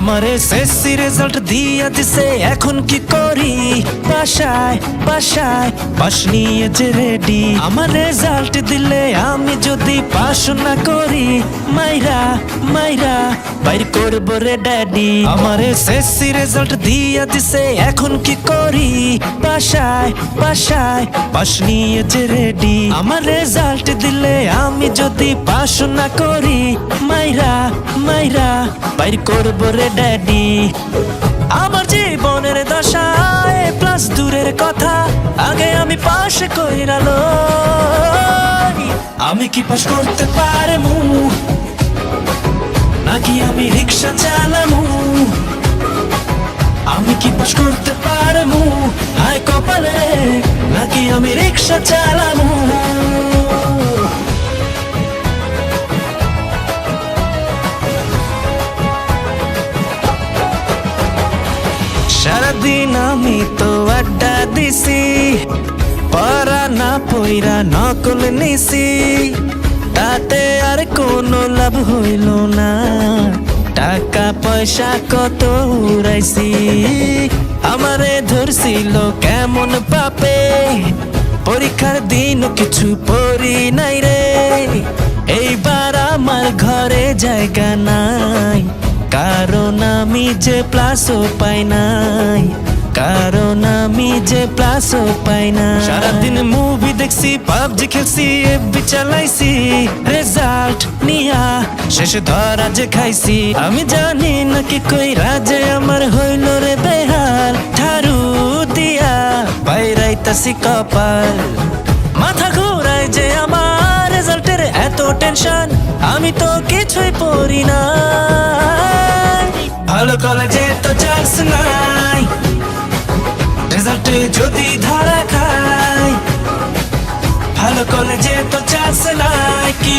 আমারে SSC result দিয়া দিছে, এখন কি করি? বাসায় বাসায় পাস নিয়ে যে রেডি। আমার রেজাল্ট দিলে আমি যদি পাস না করি, মাইরা মাইরা বাইর করবো রে ড্যাডি। আমার এসএসসি রেজাল্ট দিয়া দিছে, এখন কি করি? বাসায় বাসায় পাস নিয়ে যে রেডি। আমার রেজাল্ট দিলে আমি যদি পাস না করি, মাইরা মাইরা বাইর করবো রে ড্যাডি। আমার জীবনের দশা প্লাস দূরের কথা, আগে আমি পাশ কইরালো। আমি কি পাশ করতে পারমু, নাকি আমি রিক্সা চালামু? আমি কি পাশ করতে পারমু আয় কপালে, নাকি আমি রিক্সা চালামু? সারাদিন আমি তো আড্ডা দিছি, পড়া না পইরা নকল নিছি, তাতে আর কোনো লাভ হইল না। টাকা পয়সা কত উড়াইছি, আমারে ধরছিল কেমন পাপে। পরীক্ষার দিন কিছু পড়ি নাই রে, এইবার আমার ঘরে জায়গা নাই, কারণ আমি যে প্লাসও পাই নাই, কারণ আমি যে প্লাসও পাই না। সারাদিন মুভি দেখছি, পাবজি খেলছি, এফবি চালাইছি, রেজাল্ট নিয়া শেষ ধরা যে খাইছি। আমি জানি না কি কইরা যে আমার হইল রে বেহাল, ঠারু দিয়া বাইরাইতাছি কপাল। মাথা ঘুরায় যে আমার রেজাল্টের এত টেনশন, আমি তো কিছুই পড়ি না। ভালো কলেজে তো চান্স নাই, রেজাল্টে যদি ধরা খাই। ভালো কলেজে তো চান্স নাই, কি